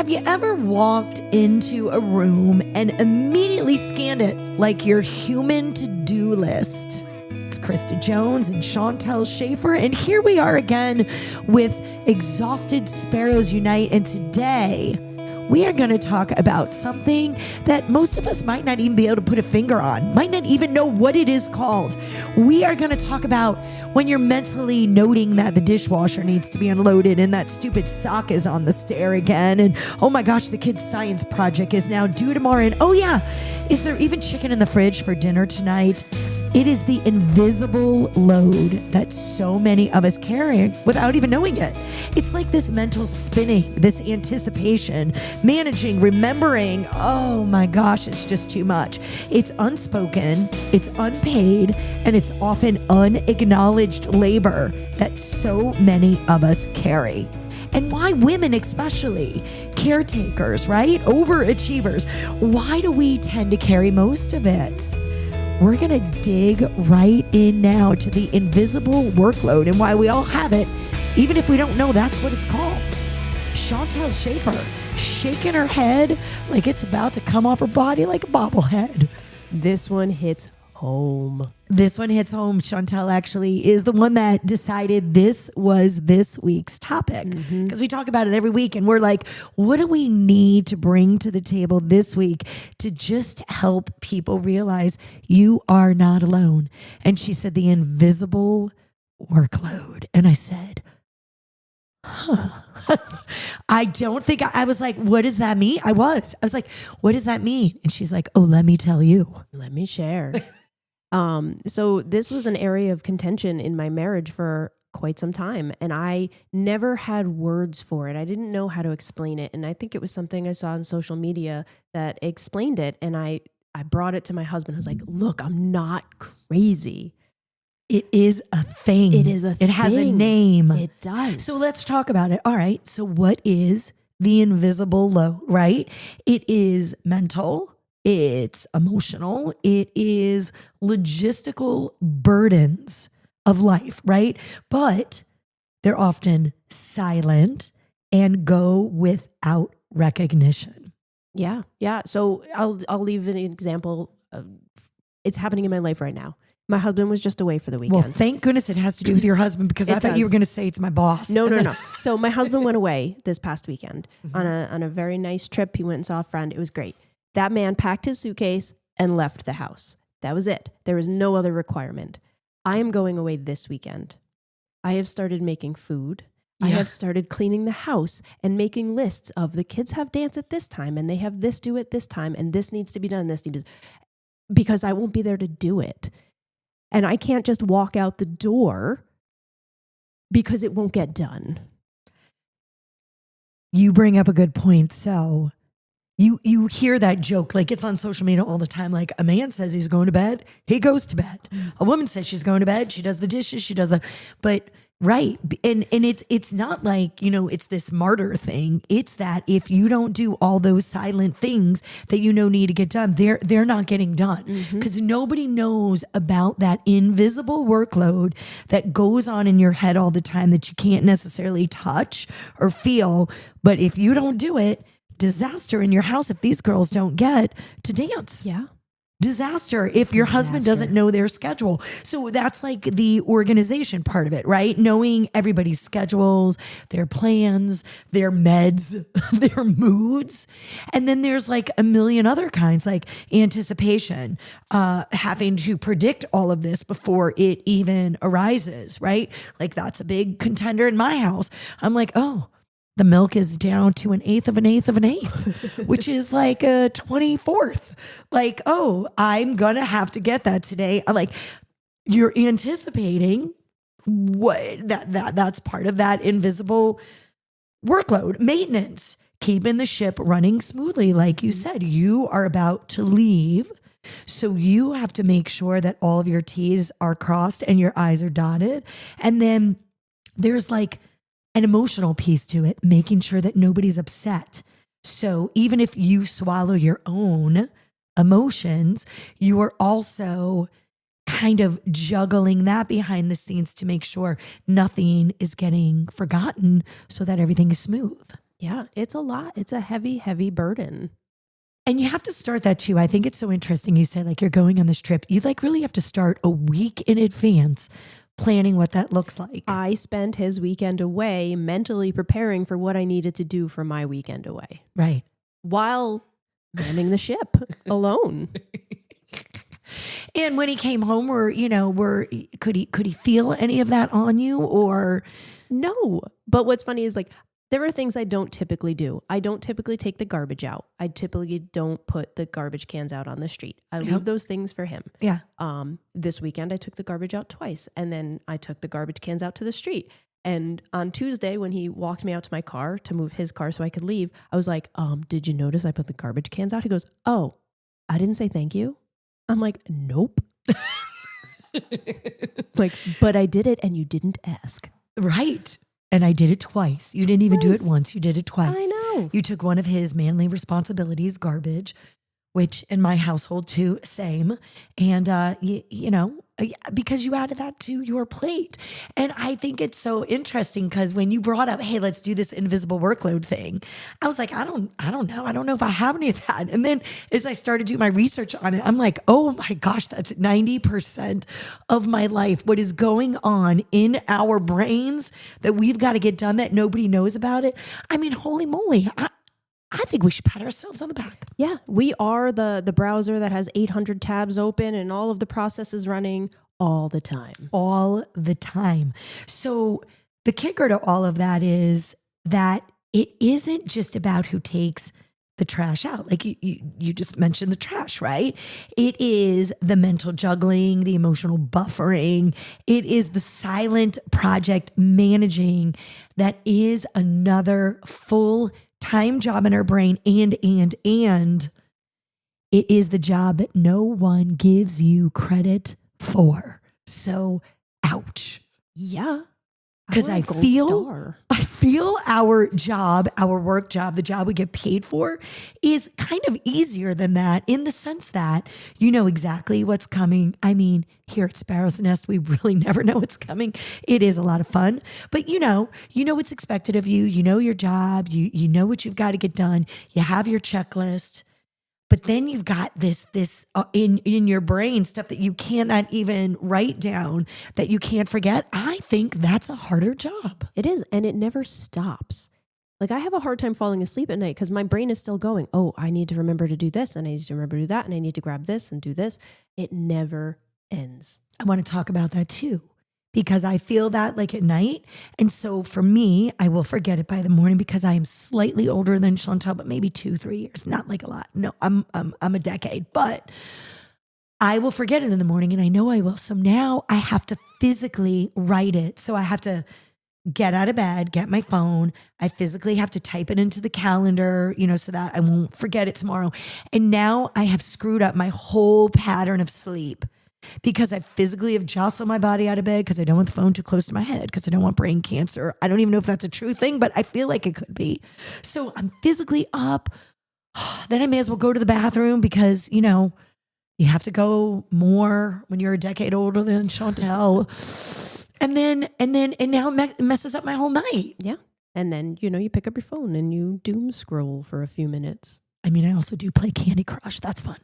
Have you ever walked into a room and immediately scanned it like your human to-do list? It's Krista Jones and Chantel Schaefer, and here we are again with Exhausted Sparrows Unite, and today we are going to talk about something that most of us might not even be able to put a finger on, might not even know what it is called. We are going to talk about when you're mentally noting that the dishwasher needs to be unloaded and that stupid sock is on the stair again, and oh my gosh, the kid's science project is now due tomorrow, and oh yeah, is there even chicken in the fridge for dinner tonight? It is the invisible load that so many of us carry without even knowing it. It's like this mental spinning, this anticipation, managing, remembering. Oh my gosh, it's just too much. It's unspoken, it's unpaid, and it's often unacknowledged labor that so many of us carry. And why women especially, caretakers, right? Overachievers. Why do we tend to carry most of it? We're going to dig right in now to the invisible workload and why we all have it, even if we don't know that's what it's called. Chantel Schaefer shaking her head like it's about to come off her body like a bobblehead. This one hits home. This one hits home. Chantel actually is the one that decided this was this week's topic, because we talk about it every week and we're like, what do we need to bring to the table this week to just help people realize you are not alone? And she said the invisible workload. And I said, I don't think I was like, what does that mean? I was like, what does that mean? And she's like, oh, let me tell you. Let me share. So this was an area of contention in my marriage for quite some time, and I never had words for it. I didn't know how to explain it. And I think it was something I saw on social media that explained it. And I brought it to my husband. I was like, look, I'm not crazy. It is a thing. It is a thing. It has a name. It does. So let's talk about it. All right. So what is the invisible load, right? It is mental. It's emotional. It is logistical burdens of life, right? But they're often silent and go without recognition. Yeah. So I'll leave an example. It's happening in my life right now. My husband was just away for the weekend. Well, thank goodness it has to do with your husband, because I thought you were going to say it's my boss. No. So my husband went away this past weekend on a very nice trip. He went and saw a friend. It was great. That man packed his suitcase and left the house. That was it. There was no other requirement. I am going away this weekend. I have started making food. I have started cleaning the house and making lists of the kids have dance at this time and they have this due at this time and this needs to be done. Because I won't be there to do it. And I can't just walk out the door because it won't get done. You bring up a good point. So you hear that joke, like it's on social media all the time. Like a man says he's going to bed, he goes to bed. A woman says she's going to bed, she does the dishes, she does but right. And it's not like, it's this martyr thing. It's that if you don't do all those silent things that need to get done, they're not getting done, because nobody knows about that invisible workload that goes on in your head all the time that you can't necessarily touch or feel. But if you don't do it, disaster in your house if these girls don't get to dance. Yeah. Disaster if your husband doesn't know their schedule. So that's like the organization part of it, right? Knowing everybody's schedules, their plans, their meds, their moods. And then there's like a million other kinds, like anticipation, having to predict all of this before it even arises, right? Like that's a big contender in my house. I'm like, oh, the milk is down to an eighth of an eighth of an eighth, which is like a 24th. Like, oh, I'm going to have to get that today. Like, you're anticipating what that's part of that invisible workload, maintenance, keeping the ship running smoothly. Like you said, you are about to leave. So you have to make sure that all of your T's are crossed and your I's are dotted. And then there's like an emotional piece to it, making sure that nobody's upset. So even if you swallow your own emotions, you are also kind of juggling that behind the scenes to make sure nothing is getting forgotten so that everything is smooth. Yeah, it's a lot. It's a heavy, heavy burden. And you have to start that too. I think it's so interesting. You say like you're going on this trip. You like really have to start a week in advance planning what that looks like. I spent his weekend away mentally preparing for what I needed to do for my weekend away. Right. While manning the ship alone. And when he came home, could he feel any of that on you or? No. But what's funny is like, there are things I don't typically do. I don't typically take the garbage out. I typically don't put the garbage cans out on the street. I leave those things for him. Yeah. This weekend I took the garbage out twice, and then I took the garbage cans out to the street. And on Tuesday, when he walked me out to my car to move his car so I could leave, I was like, did you notice I put the garbage cans out? He goes, oh, I didn't say thank you. I'm like, nope. Like, but I did it and you didn't ask. Right. And I did it twice. You didn't even do it once. You did it twice. I know. You took one of his manly responsibilities, garbage, which in my household too, same. And, because you added that to your plate. And I think it's so interesting because when you brought up, hey, let's do this invisible workload thing, I was like, I don't know. I don't know if I have any of that. And then as I started doing my research on it, I'm like, oh my gosh, that's 90% of my life. What is going on in our brains that we've got to get done that nobody knows about it. I mean, holy moly. I think we should pat ourselves on the back. Yeah, we are the browser that has 800 tabs open and all of the processes running all the time. All the time. So the kicker to all of that is that it isn't just about who takes the trash out. Like you just mentioned the trash, right? It is the mental juggling, the emotional buffering. It is the silent project managing that is another full time job in our brain, and it is the job that no one gives you credit for. So, ouch. Yeah. Because I feel our job, our work job, the job we get paid for is kind of easier than that in the sense that you know exactly what's coming. I mean, here at Sparrow's Nest, we really never know what's coming. It is a lot of fun, but you know what's expected of you. You know your job, you know what you've got to get done. You have your checklist. But then you've got this in your brain stuff that you cannot even write down, that you can't forget. I think that's a harder job. It is, and it never stops. Like I have a hard time falling asleep at night because my brain is still going, oh, I need to remember to do this, and I need to remember to do that, and I need to grab this and do this. It never ends. I want to talk about that too, because I feel that like at night. And so for me, I will forget it by the morning because I am slightly older than Chantel, but maybe 2-3 years, not like a lot. No, I'm a decade, but I will forget it in the morning and I know I will. So now I have to physically write it. So I have to get out of bed, get my phone. I physically have to type it into the calendar, so that I won't forget it tomorrow. And now I have screwed up my whole pattern of sleep. Because I physically have jostled my body out of bed because I don't want the phone too close to my head because I don't want brain cancer. I don't even know if that's a true thing, but I feel like it could be. So I'm physically up. Then I may as well go to the bathroom because, you have to go more when you're a decade older than Chantel. And now it messes up my whole night. Yeah. And then, you pick up your phone and you doom scroll for a few minutes. I mean, I also do play Candy Crush. That's fun.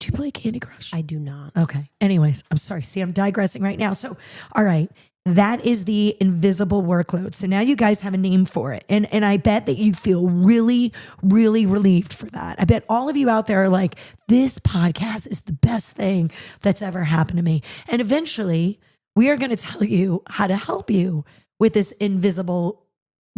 Do you play Candy Crush? I do not. Okay. Anyways, I'm sorry. See, I'm digressing right now. So, all right. That is the invisible workload. So now you guys have a name for it. And I bet that you feel really, really relieved for that. I bet all of you out there are like, this podcast is the best thing that's ever happened to me. And eventually we are going to tell you how to help you with this invisible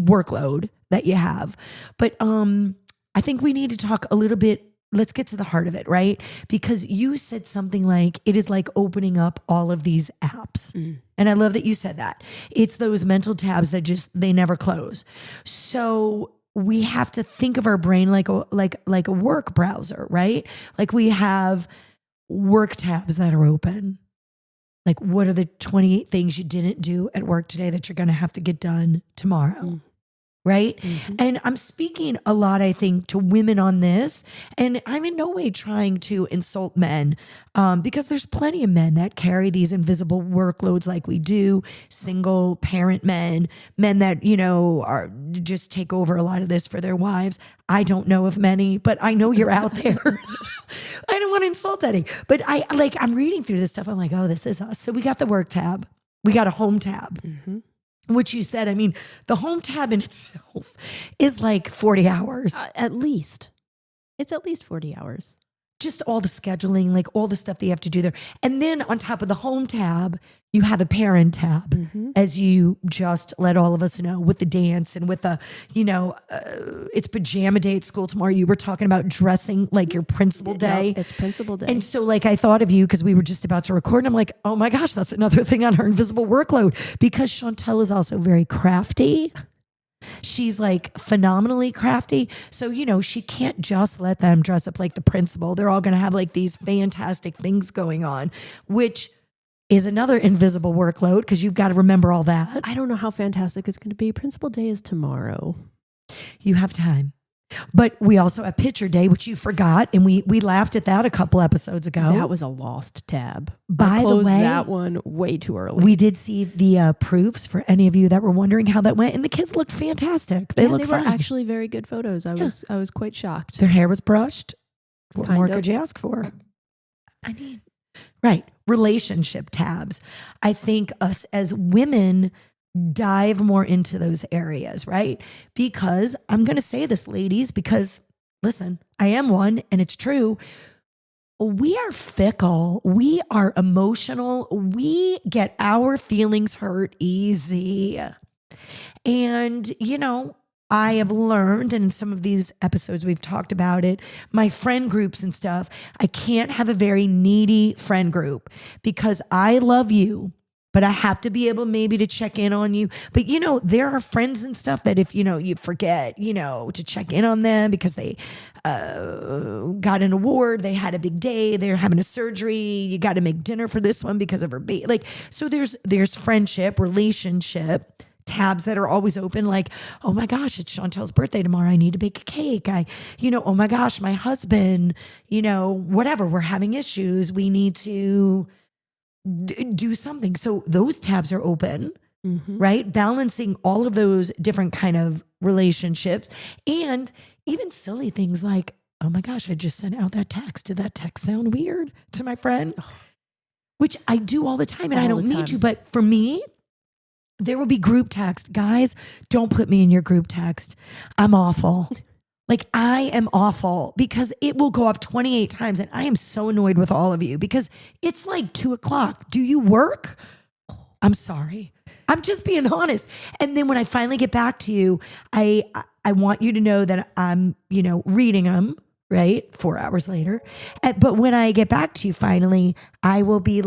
workload that you have. But I think we need to talk a little bit. Let's get to the heart of it, right? Because you said something like, it is like opening up all of these apps. And I love that you said that. It's those mental tabs that they never close. So we have to think of our brain like a work browser, right? Like we have work tabs that are open. Like what are the 28 things you didn't do at work today that you're going to have to get done tomorrow? right? And I'm speaking a lot, I think, to women on this. And I'm in no way trying to insult men because there's plenty of men that carry these invisible workloads like we do, single parent men that, are just take over a lot of this for their wives. I don't know of many, but I know you're out there. I don't want to insult any, but I'm reading through this stuff. I'm like, oh, this is us. So we got the work tab. We got a home tab. Which you said, I mean, the home tab in itself is like 40 hours. At least. It's at least 40 hours. Just all the scheduling, like all the stuff that you have to do there. And then on top of the home tab, you have a parent tab, as you just let all of us know, with the dance and with the, it's pajama day at school tomorrow. You were talking about dressing like your principal day. Nope, it's principal day. And so I thought of you because we were just about to record and I'm like, oh my gosh, that's another thing on her invisible workload, because Chantel is also very crafty. She's phenomenally crafty. So, she can't just let them dress up like the principal. They're all going to have these fantastic things going on, which is another invisible workload because you've got to remember all that. I don't know how fantastic it's going to be. Principal day is tomorrow. You have time. But we also have picture day, which you forgot. And we laughed at that a couple episodes ago. That was a lost tab. By the way, that one way too early. We did see the proofs for any of you that were wondering how that went. And the kids looked fantastic. They looked were fine. Actually very good photos. I was quite shocked. Their hair was brushed. What Kind more of. could you ask for? I mean, right. Relationship tabs. I think us as women dive more into those areas, right? Because I'm going to say this, ladies, because listen, I am one and it's true. We are fickle. We are emotional. We get our feelings hurt easy. And, I have learned, and in some of these episodes we've talked about it, my friend groups and stuff, I can't have a very needy friend group because I love you, but I have to be able maybe to check in on you. But, there are friends and stuff that if, you forget, to check in on them because they got an award, they had a big day, they're having a surgery, you got to make dinner for this one because of her baby. So there's friendship, relationship tabs that are always open, oh my gosh, it's Chantel's birthday tomorrow. I need to bake a cake. Oh my gosh, my husband, whatever, we're having issues. We need to do something. So those tabs are open, right? Balancing all of those different kind of relationships and even silly things like, oh my gosh, I just sent out that text. Did that text sound weird to my friend? Which I do all the time and I don't need to. But for me, there will be group text. Guys, don't put me in your group text. I'm awful. I am awful because it will go off 28 times and I am so annoyed with all of you because it's 2:00. Do you work? I'm sorry. I'm just being honest. And then when I finally get back to you, I want you to know that I'm, reading them, right? 4 hours later. But when I get back to you finally, I will be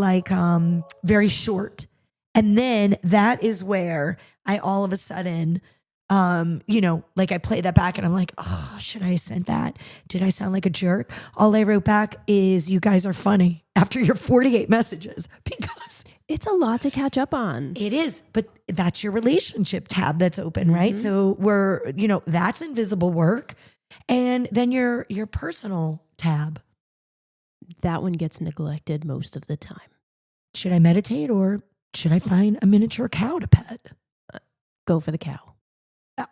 very short. And then that is where I all of a sudden, I play that back and I'm like, oh, should I have sent that? Did I sound like a jerk? All I wrote back is, you guys are funny after your 48 messages because it's a lot to catch up on. It is, but that's your relationship tab that's open, right? So we're, that's invisible work. And then your personal tab. That one gets neglected most of the time. Should I meditate or should I find a miniature cow to pet? Go for the cow.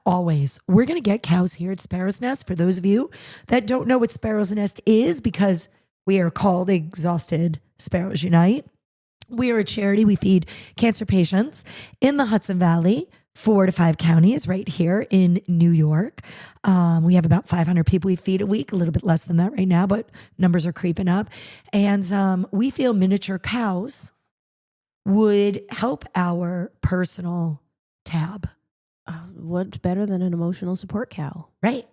Always. We're going to get cows here at Sparrow's Nest. For those of you that don't know what Sparrow's Nest is, because we are called Exhausted Sparrows Unite. We are a charity. We feed cancer patients in the Hudson Valley, 4 to 5 counties right here in New York. We have about 500 people we feed a week, a little bit less than that right now, but numbers are creeping up. And we feel miniature cows would help our personal tab. What's better than an emotional support cow? Right.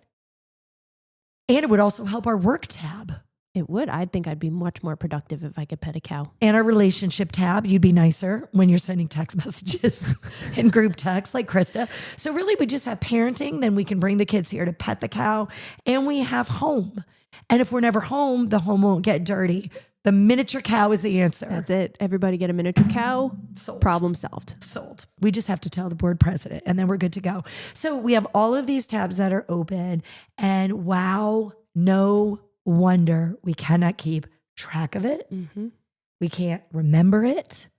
And it would also help our work tab. It would. I think I'd be much more productive if I could pet a cow. And our relationship tab, you'd be nicer when you're sending text messages and group text like Krista. So really we just have parenting, then we can bring the kids here to pet the cow, and we have home. And if we're never home, the home won't get dirty. The miniature cow is the answer. That's it. Everybody get a miniature cow. Sold. Problem solved. Sold. We just have to tell the board president and then we're good to go. So we have all of these tabs that are open and wow, no wonder we cannot keep track of it. Mm-hmm. We can't remember it.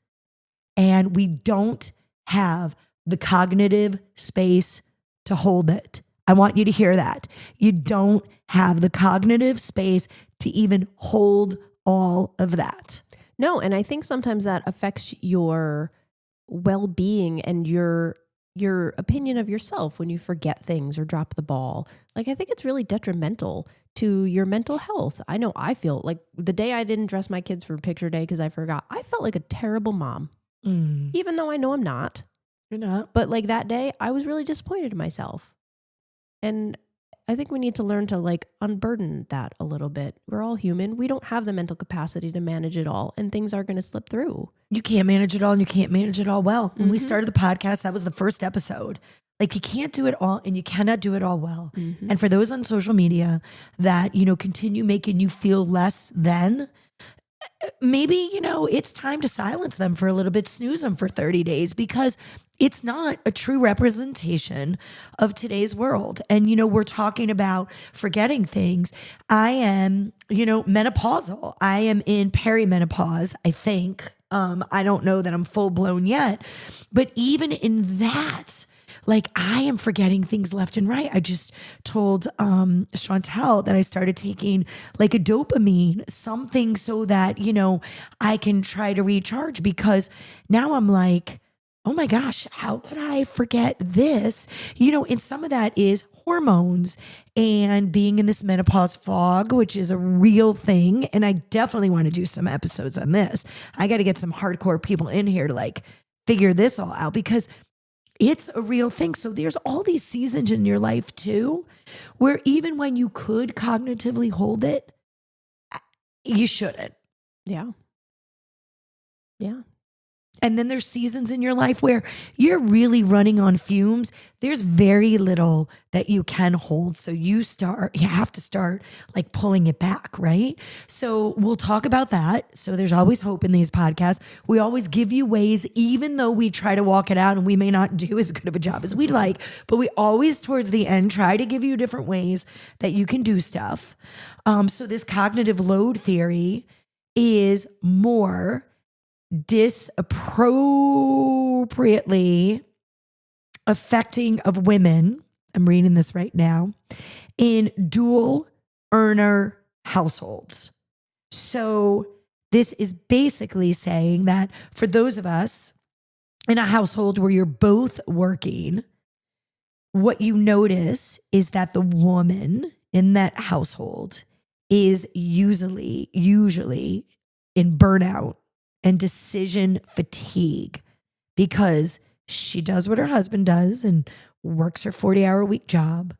And we don't have the cognitive space to hold it. I want you to hear that. You don't have the cognitive space to even hold all of that. No, and I think sometimes that affects your well-being and your opinion of yourself when you forget things or drop the ball. Like, I think it's really detrimental to your mental health. I know I feel like the day I didn't dress my kids for picture day because I forgot, I felt like a terrible mom, even though I know I'm not. You're not. But like that day, I was really disappointed in myself. And I think we need to learn to like unburden that a little bit. We're all human. We don't have the mental capacity to manage it all, and things are going to slip through. You can't manage it all and you can't manage it all well. When we started the podcast, that was the first episode. Like you can't do it all and you cannot do it all well. And for those on social media that, you know, continue making you feel less than, maybe, you know, it's time to silence them for a little bit, snooze them for 30 days because it's not a true representation of today's world. And, you know, we're talking about forgetting things. I am, you know, menopausal. I am in perimenopause, I think. I don't know that I'm full blown yet. But even in that, like I am forgetting things left and right. I just told Chantel that I started taking like a dopamine, something so that, you know, I can try to recharge because now I'm like, oh my gosh, how could I forget this? You know, and some of that is hormones and being in this menopause fog, which is a real thing. And I definitely want to do some episodes on this. I got to get some hardcore people in here to like figure this all out because it's a real thing. So there's all these seasons in your life too, where even when you could cognitively hold it, you shouldn't. Yeah. Yeah. And then there's seasons in your life where you're really running on fumes. There's very little that you can hold. So you have to start like pulling it back, right? So we'll talk about that. So there's always hope in these podcasts. We always give you ways, even though we try to walk it out and we may not do as good of a job as we'd like, but we always towards the end try to give you different ways that you can do stuff. So this cognitive load theory is more disappropriately affecting of women, I'm reading this right now, in dual earner households. So this is basically saying that for those of us in a household where you're both working, what you notice is that the woman in that household is usually in burnout and decision fatigue because she does what her husband does and works her 40-hour-a-week job.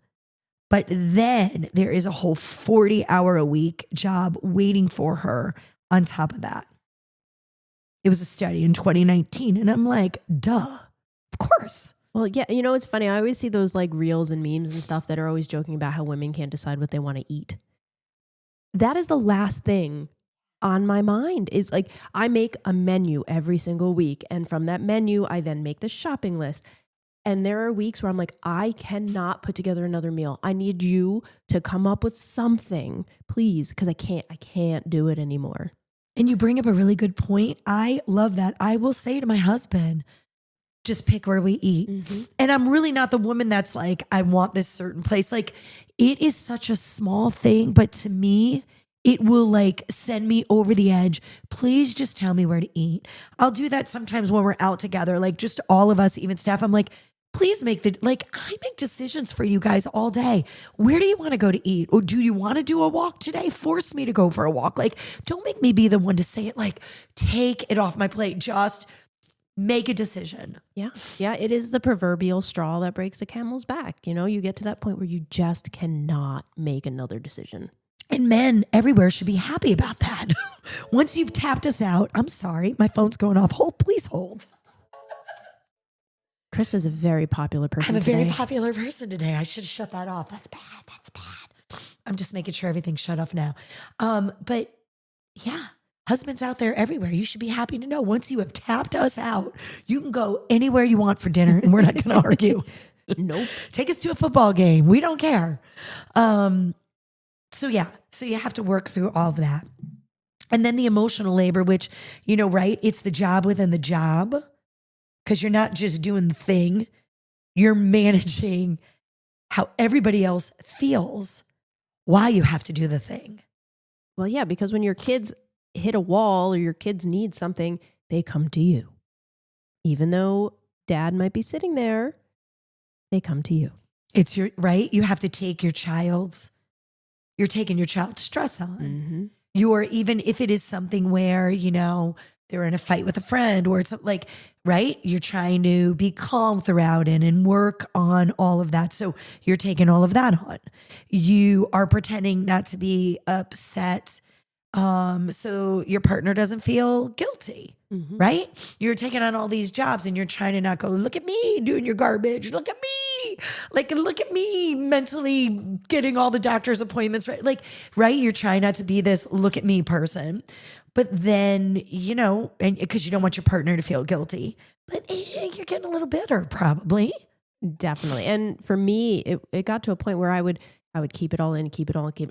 But then there is a whole 40-hour-a-week job waiting for her on top of that. It was a study in 2019. And I'm like, duh, of course. Well, yeah, you know, it's funny. I always see those like reels and memes and stuff that are always joking about how women can't decide what they want to eat. That is the last thing on my mind is like, I make a menu every single week. And from that menu, I then make the shopping list. And there are weeks where I'm like, I cannot put together another meal. I need you to come up with something, please. Because I can't do it anymore. And you bring up a really good point. I love that. I will say to my husband, just pick where we eat. And I'm really not the woman that's like, I want this certain place. Like it is such a small thing, but to me, it will like send me over the edge. Please just tell me where to eat. I'll do that sometimes when we're out together, like just all of us, even staff. I'm like, please I make decisions for you guys all day. Where do you want to go to eat? Or do you want to do a walk today? Force me to go for a walk. Like, don't make me be the one to say it. Like, take it off my plate. Just make a decision. Yeah. Yeah. It is the proverbial straw that breaks the camel's back. You know, you get to that point where you just cannot make another decision. And men everywhere should be happy about that. Once you've tapped us out, I'm sorry, my phone's going off. Please hold. Chris is a very popular person today. I'm a very popular person today. I should have shut that off. That's bad. I'm just making sure everything's shut off now. But yeah, Husbands out there everywhere, you should be happy to know once you have tapped us out, you can go anywhere you want for dinner and we're not going to argue. Nope. Take us to a football game. We don't care. So you have to work through all of that. And then the emotional labor, which, right? It's the job within the job, because you're not just doing the thing. You're managing how everybody else feels while you have to do the thing. Well, yeah, because when your kids hit a wall or your kids need something, they come to you. Even though dad might be sitting there, they come to you. It's right? You have to take you're taking your child's stress on. Mm-hmm. Even if it is something where, they're in a fight with a friend or it's like, right? You're trying to be calm throughout it and work on all of that. So you're taking all of that on. You are pretending not to be upset. So your partner doesn't feel guilty, right? You're taking on all these jobs and you're trying to not go, look at me doing your garbage. Look at me. Look at me mentally getting all the doctor's appointments, right? Right? You're trying not to be this look at me person. But then, and because you don't want your partner to feel guilty, but you're getting a little bitter probably. Definitely. And for me, it got to a point where I would keep it all in,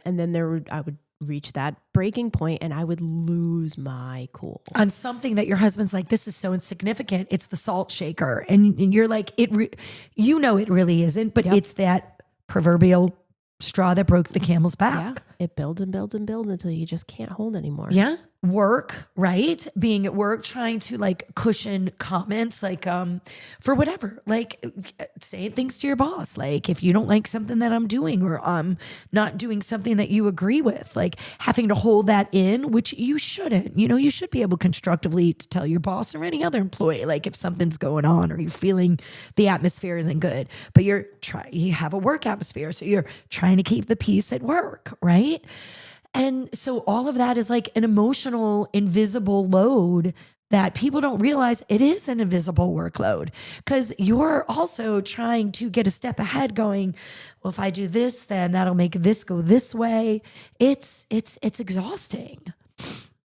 and then I would reach that breaking point and I would lose my cool. On something that your husband's like, this is so insignificant. It's the salt shaker. And you're like, it really isn't, but It's that proverbial straw that broke the camel's back. Yeah. It builds and builds and builds until you just can't hold anymore. Yeah. Work, right? Being at work, trying to cushion comments, for whatever, saying things to your boss. If you don't like something that I'm doing or I'm not doing something that you agree with, having to hold that in, which you shouldn't. You should be able constructively to tell your boss or any other employee, if something's going on or you're feeling the atmosphere isn't good, but you have a work atmosphere. So you're trying to keep the peace at work, right? And so all of that is an emotional, invisible load that people don't realize it is an invisible workload because you're also trying to get a step ahead going, well, if I do this, then that'll make this go this way. It's exhausting.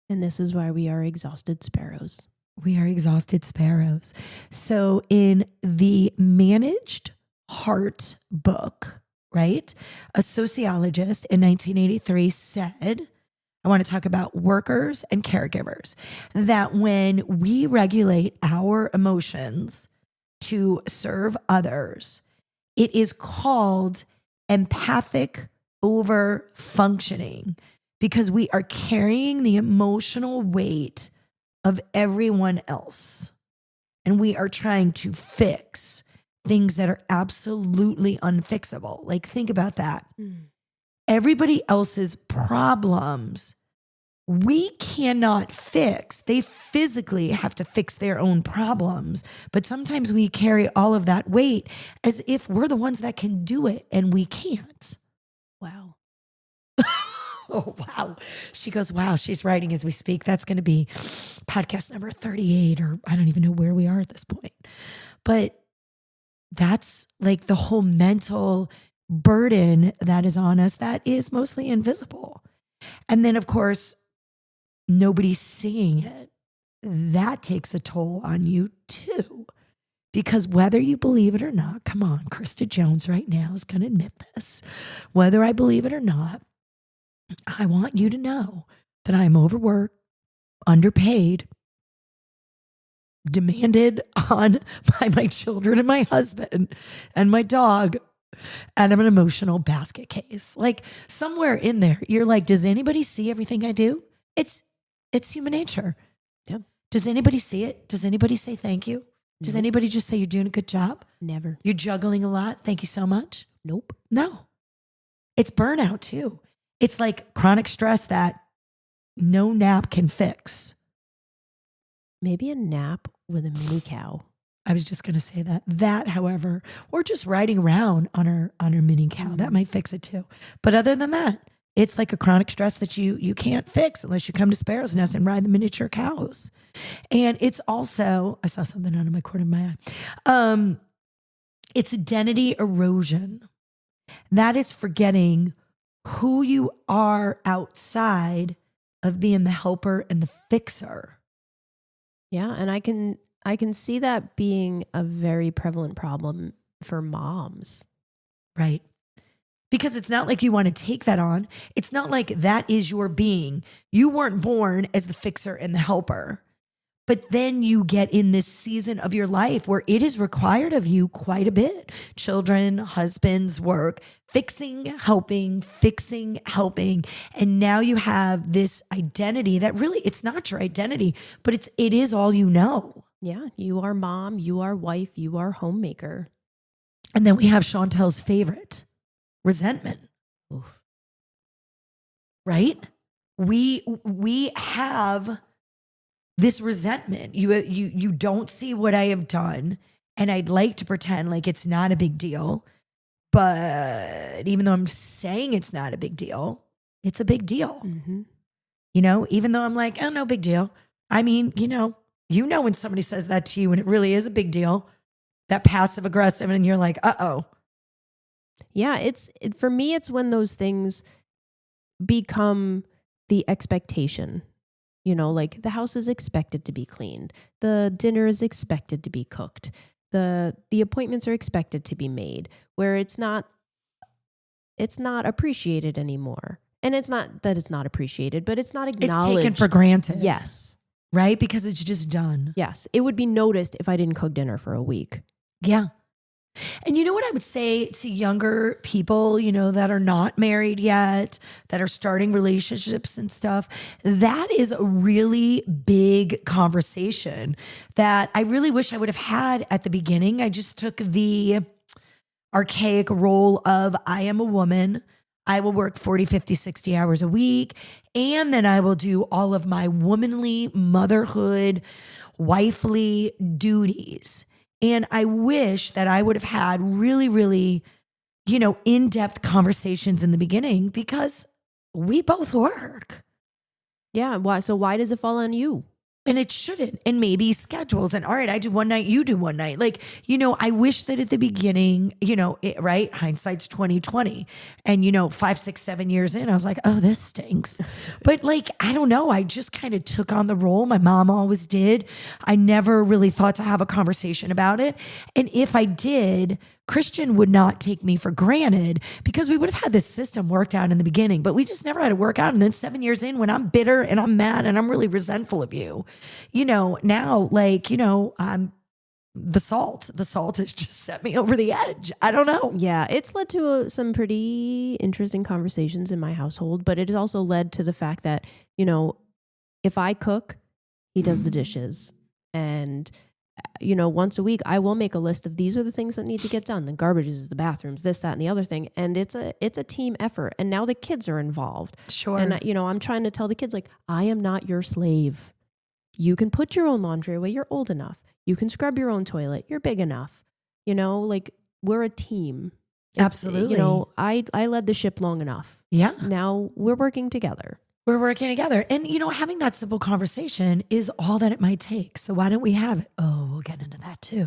And this is why we are exhausted sparrows. We are exhausted sparrows. So in the Managed Heart book, right? A sociologist in 1983 said, I want to talk about workers and caregivers, that when we regulate our emotions to serve others, it is called empathic over functioning because we are carrying the emotional weight of everyone else. And we are trying to fix things that are absolutely unfixable. Think about that. Everybody else's problems, we cannot fix. They physically have to fix their own problems. But sometimes we carry all of that weight as if we're the ones that can do it and we can't. Wow. Oh, wow. She goes, wow, she's writing as we speak. That's going to be podcast number 38, or I don't even know where we are at this point. But that's the whole mental burden that is on us that is mostly invisible. And then, of course, nobody's seeing it. That takes a toll on you too. Because whether you believe it or not, come on, Krista Jones right now is going to admit this. Whether I believe it or not, I want you to know that I'm overworked, underpaid, demanded on by my children and my husband and my dog, and I'm an emotional basket case. Somewhere in there, you're like, does anybody see everything I do? It's human nature. Yeah. Does anybody see it? Does anybody say thank you? Does anybody just say you're doing a good job? Never. You're juggling a lot. Thank you so much. Nope. No. It's burnout too. It's chronic stress that no nap can fix. Maybe a nap with a mini cow. I was just going to say that. That, however, or just riding around on her mini cow, that might fix it too. But other than that, it's a chronic stress that you can't fix unless you come to Sparrow's Nest and ride the miniature cows. And it's also, I saw something out of my corner of my eye. It's identity erosion. That is forgetting who you are outside of being the helper and the fixer. Yeah, and I can see that being a very prevalent problem for moms. Right. Because it's not like you want to take that on. It's not like that is your being. You weren't born as the fixer and the helper. But then you get in this season of your life where it is required of you quite a bit. Children, husbands, work, fixing, helping. And now you have this identity that really, it's not your identity, but it is all you know. Yeah, you are mom, you are wife, you are homemaker. And then we have Chantel's favorite, resentment. Oof. Right? We have this resentment. You don't see what I have done, and I'd like to pretend like it's not a big deal. But even though I'm saying it's not a big deal, it's a big deal. Mm-hmm. Even though I'm like, oh, no big deal. I mean, when somebody says that to you and it really is a big deal, that passive aggressive, and you're like, uh-oh. Yeah, for me, it's when those things become the expectation. Like the house is expected to be cleaned. The dinner is expected to be cooked. The appointments are expected to be made, where it's not appreciated anymore. And it's not that it's not appreciated, but it's not acknowledged. It's taken for granted. Yes. Right? Because it's just done. Yes. It would be noticed if I didn't cook dinner for a week. Yeah. And you know what I would say to younger people, that are not married yet, that are starting relationships and stuff, that is a really big conversation that I really wish I would have had at the beginning. I just took the archaic role of I am a woman. I will work 40, 50, 60 hours a week. And then I will do all of my womanly motherhood, wifely duties. And I wish that I would have had really, really, in-depth conversations in the beginning because we both work. Yeah. Why? So why does it fall on you? And it shouldn't. And maybe schedules. And all right, I do one night, you do one night. Like, I wish that at the beginning, right? Hindsight's 2020. And 5, 6, 7 years in, I was like, oh, this stinks. But I don't know. I just kind of took on the role. My mom always did. I never really thought to have a conversation about it. And if I did, Christian would not take me for granted because we would have had this system worked out in the beginning, but we just never had it work out. And then 7 years in, when I'm bitter and I'm mad and I'm really resentful of you, now, I'm the salt has just set me over the edge. I don't know. Yeah. It's led to some pretty interesting conversations in my household, but it has also led to the fact that, if I cook, he does the dishes. And once a week, I will make a list of these are the things that need to get done. The garbage is the bathrooms, this, that, and the other thing. And it's a team effort. And now the kids are involved. Sure. And, I'm trying to tell the kids, I am not your slave. You can put your own laundry away. You're old enough. You can scrub your own toilet. You're big enough. We're a team. Absolutely. I led the ship long enough. Yeah. Now we're working together. We're working together. And, having that simple conversation is all that it might take. So why don't we have it? Oh, we'll get into that too.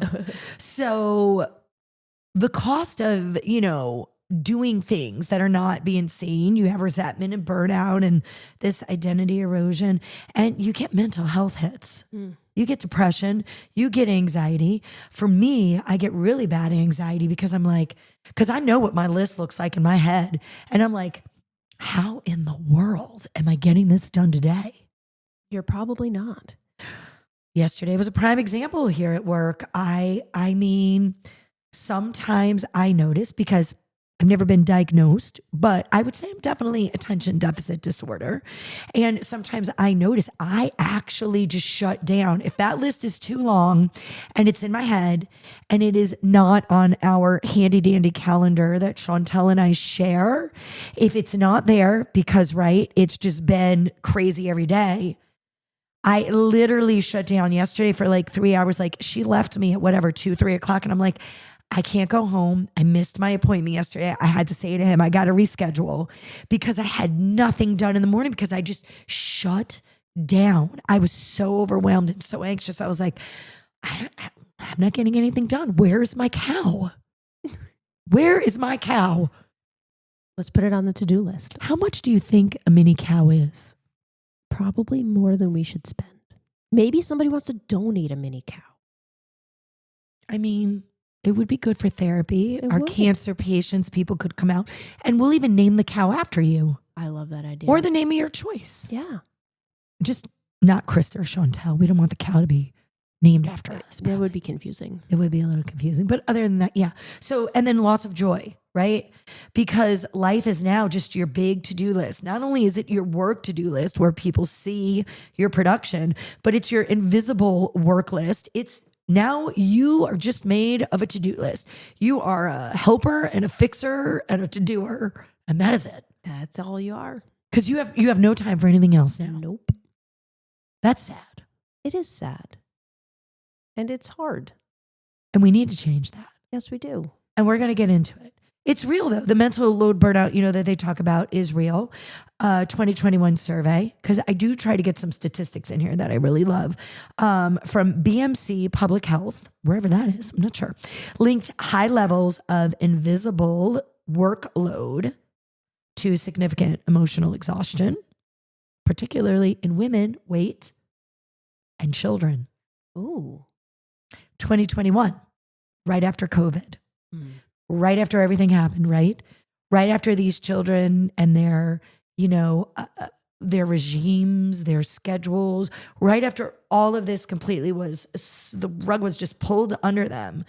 So the cost of, doing things that are not being seen, you have resentment and burnout and this identity erosion, and you get mental health hits. You get depression, you get anxiety. For me, I get really bad anxiety because because I know what my list looks like in my head. And I'm like, how in the world am I getting this done today? You're probably not. Yesterday was a prime example here at work. I mean, sometimes I notice because I've never been diagnosed, but I would say I'm definitely attention deficit disorder. And sometimes I notice I actually just shut down. If that list is too long and it's in my head and it is not on our handy dandy calendar that Chantel and I share, if it's not there because, right, it's just been crazy every day, I literally shut down yesterday for 3 hours. She left me at 2, 3 o'clock. And I'm like, I can't go home. I missed my appointment yesterday. I had to say to him, I got to reschedule because I had nothing done in the morning because I just shut down. I was so overwhelmed and so anxious. I was like, I'm not getting anything done. Where's my cow? Where is my cow? Let's put it on the to-do list. How much do you think a mini cow is? probably more than we should spend. Maybe somebody wants to donate a mini cow. I mean, it would be good for therapy. It Our would. cancer patients, people could come out and we'll even name the cow after you I love that idea. or the name of your choice. Yeah. Just not Krista or Chantel. We don't want the cow to be named after us. That would be confusing. It would be a little confusing. But other than that, yeah. So, and then loss of joy, right? Because life is now just your big to-do list. Not only is it your work to-do list where people see your production, but it's your invisible work list. It's now you are just made of a to-do list. You are a helper and a fixer and a to-doer. And that is it. That's all you are. Because you have no time for anything else now. Nope. That's sad. It is sad. And it's hard. And we need to change that. Yes, we do. And we're going to get into it. It's real though. The mental load burnout, that they talk about is real. 2021 survey, because I do try to get some statistics in here that I really love. From BMC Public Health, wherever that is, I'm not sure, linked high levels of invisible workload to significant emotional exhaustion, particularly in women, weight, and children. Ooh. 2021, right after COVID, right after everything happened, right? Right after these children and their, their regimes, their schedules, right after all of this completely the rug was just pulled under them.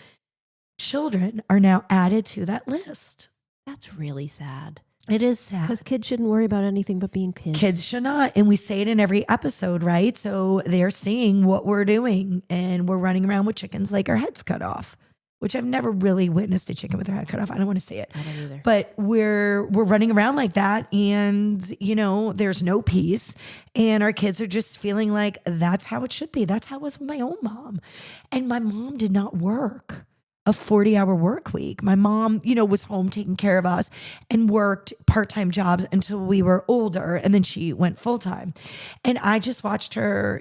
Children are now added to that list. That's really sad. It is sad. Because kids shouldn't worry about anything but being kids. Kids should not. And we say it in every episode, right? So they're seeing what we're doing and we're running around with chickens like our heads cut off, which I've never really witnessed a chicken with their head cut off. I don't want to say it. I don't either. But we're running around like that and, there's no peace. And our kids are just feeling like that's how it should be. That's how it was with my own mom. And my mom did not work a 40-hour work week. My mom, was home taking care of us and worked part-time jobs until we were older. And then she went full-time. And I just watched her,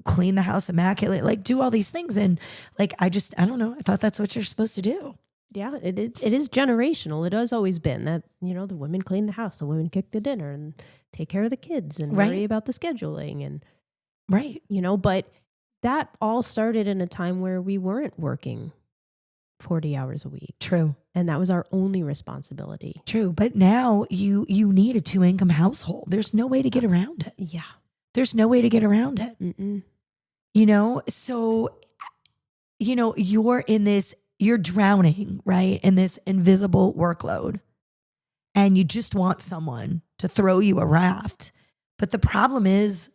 clean the house immaculate, like do all these things. And like, I don't know. I thought that's what you're supposed to do. Yeah, it is generational. It has always been that, the women clean the house, the women cook the dinner and take care of the kids and worry about the scheduling and, right. But that all started in a time where we weren't working 40 hours a week. True. And that was our only responsibility. True. But now you need a 2-income household. There's no way to get around it. Yeah. There's no way to get around it. Mm-mm. So, you're drowning, right? In this invisible workload and you just want someone to throw you a raft. But the problem is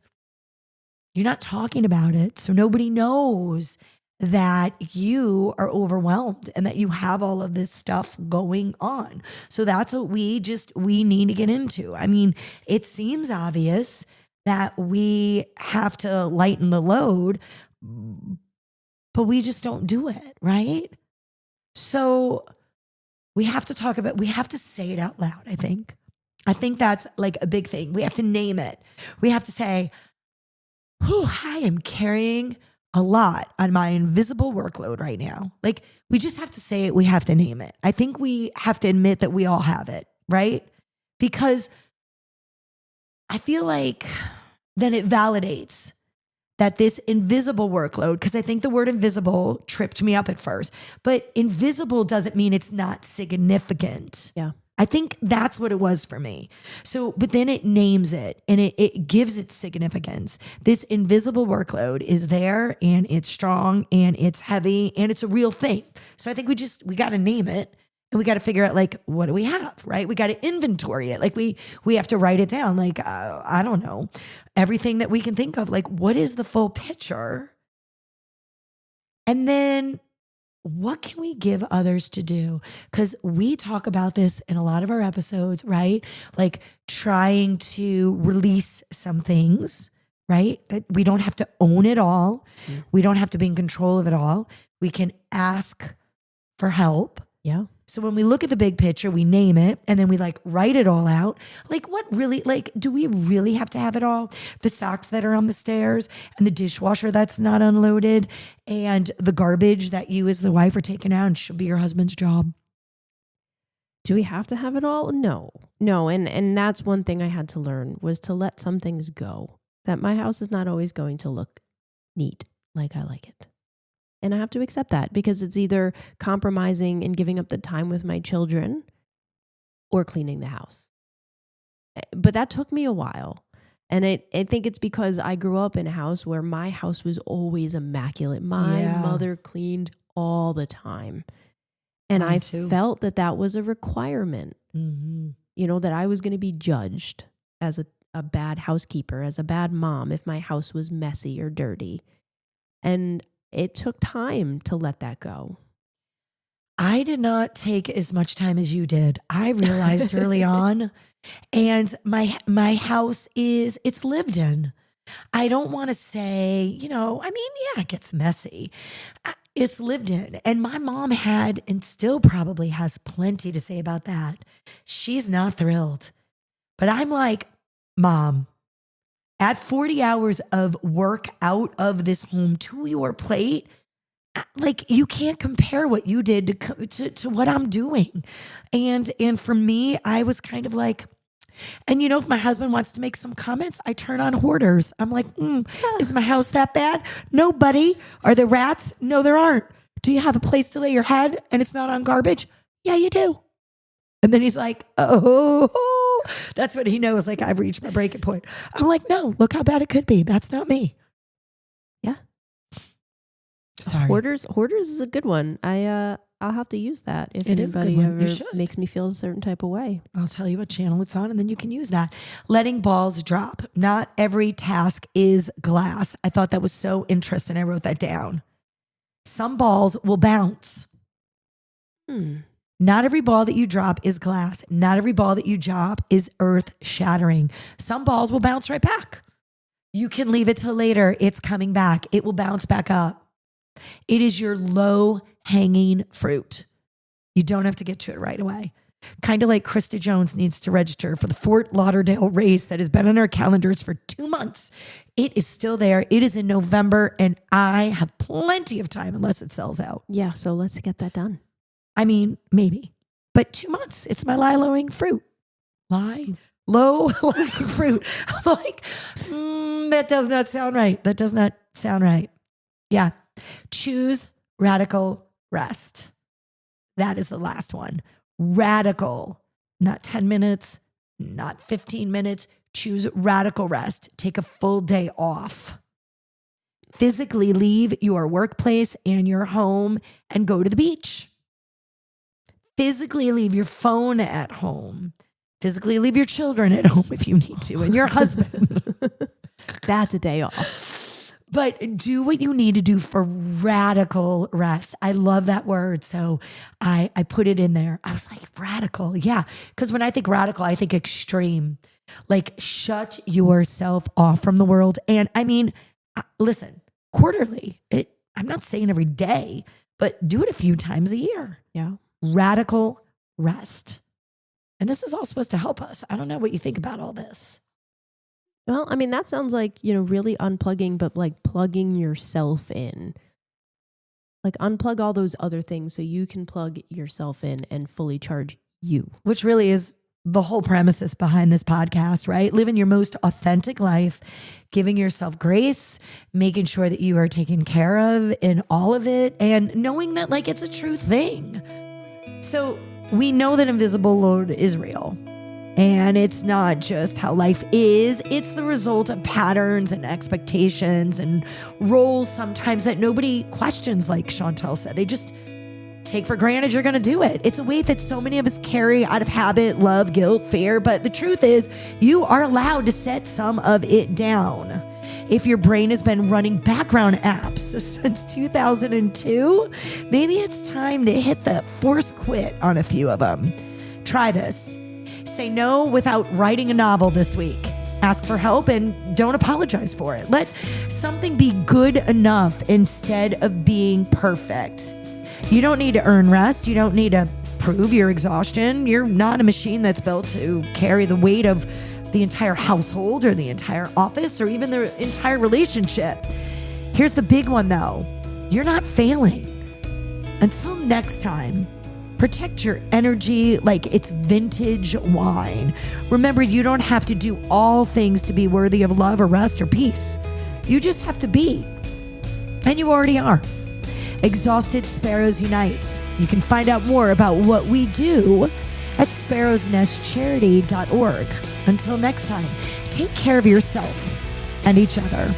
you're not talking about it. So nobody knows that you are overwhelmed and that you have all of this stuff going on. So that's what we need to get into. I mean, it seems obvious that we have to lighten the load, but we just don't do it, right? So we have to say it out loud, I think. I think that's like a big thing. We have to name it. We have to say, I am carrying a lot on my invisible workload right now. Like we just have to say it. We have to name it. I think we have to admit that we all have it, right? Because I feel like then it validates that this invisible workload, because I think the word invisible tripped me up at first, but invisible doesn't mean it's not significant. Yeah. I think that's what it was for me. So, but then it names it and it gives it significance. This invisible workload is there and it's strong and it's heavy and it's a real thing. So I think we got to name it and we got to figure out like, what do we have, right? We got to inventory it. Like we have to write it down. Like, I don't know, everything that we can think of, like what is the full picture? And then what can we give others to do? Because we talk about this in a lot of our episodes, right? Like trying to release some things, right? That we don't have to own it all. Mm-hmm. We don't have to be in control of it all. We can ask for help. Yeah. So when we look at the big picture, we name it and then we like write it all out. Like what really, like, do we really have to have it all? The socks that are on the stairs and the dishwasher that's not unloaded and the garbage that you as the wife are taking out and should be your husband's job. Do we have to have it all? No. And that's one thing I had to learn was to let some things go. That my house is not always going to look neat like I like it. And I have to accept that because it's either compromising and giving up the time with my children or cleaning the house. But that took me a while. And I think it's because I grew up in a house where my house was always immaculate. My mother cleaned all the time. And I felt that was a requirement, that I was going to be judged as a bad housekeeper, as a bad mom, if my house was messy or dirty. And it took time to let that go. I did not take as much time as you did. I realized early on, and my house it's lived in. I don't want to say, it gets messy. It's lived in. And my mom had, and still probably has plenty to say about that. She's not thrilled. But I'm like, Mom, add 40 hours of work out of this home to your plate. Like, you can't compare what you did to what I'm doing. And for me, I was kind of like, and if my husband wants to make some comments, I turn on hoarders. I'm like, is my house that bad? No, buddy. Are there rats? No, there aren't. Do you have a place to lay your head and it's not on garbage? Yeah, you do. And then he's like, oh, that's when he knows, like, I've reached my breaking point. I'm like, no, look how bad it could be. That's not me. Yeah. Sorry. Hoarders is a good one. I'll have to use that if anybody ever makes me feel a certain type of way. I'll tell you what channel it's on, and then you can use that. Letting balls drop. Not every task is glass. I thought that was so interesting. I wrote that down. Some balls will bounce. Not every ball that you drop is glass. Not every ball that you drop is earth shattering. Some balls will bounce right back. You can leave it till later. It's coming back. It will bounce back up. It is your low hanging fruit. You don't have to get to it right away. Kind of like Krista Jones needs to register for the Fort Lauderdale race that has been on our calendars for 2 months. It is still there. It is in November, and I have plenty of time unless it sells out. Yeah, so let's get that done. I mean, maybe, but 2 months. It's my low-lying fruit. Low-lying fruit. I'm like, that does not sound right. That does not sound right. Yeah. Choose radical rest. That is the last one. Radical, not 10 minutes, not 15 minutes. Choose radical rest. Take a full day off. Physically leave your workplace and your home and go to the beach. Physically leave your phone at home. Physically leave your children at home if you need to, and your husband. That's a day off. But do what you need to do for radical rest. I love that word. So I put it in there. I was like, radical. Yeah. Because when I think radical, I think extreme. Like, shut yourself off from the world. And I mean, listen, quarterly. I'm not saying every day, but do it a few times a year. Yeah. Radical rest. And this is all supposed to help us. I don't know what you think about all this. Well, I mean, that sounds like, really unplugging, but like plugging yourself in. Like, unplug all those other things so you can plug yourself in and fully charge you. Which really is the whole premises behind this podcast, right? Living your most authentic life, giving yourself grace, making sure that you are taken care of in all of it, and knowing that, like, it's a true thing. So we know that invisible load is real. And it's not just how life is. It's the result of patterns and expectations and roles sometimes that nobody questions, like Chantel said. They just take for granted you're going to do it. It's a weight that so many of us carry out of habit, love, guilt, fear. But the truth is, you are allowed to set some of it down. If your brain has been running background apps since 2002, maybe it's time to hit the force quit on a few of them. Try this. Say no without writing a novel this week. Ask for help and don't apologize for it. Let something be good enough instead of being perfect. You don't need to earn rest. You don't need to prove your exhaustion. You're not a machine that's built to carry the weight of the entire household or the entire office or even the entire relationship. Here's the big one, though. You're not failing. Until next time, Protect your energy like it's vintage wine. Remember, you don't have to do all things to be worthy of love or rest or peace. You just have to be. And you already are. Exhausted Sparrows Unites. You can find out more about what we do at sparrowsnestcharity.org. Until next time, take care of yourself and each other.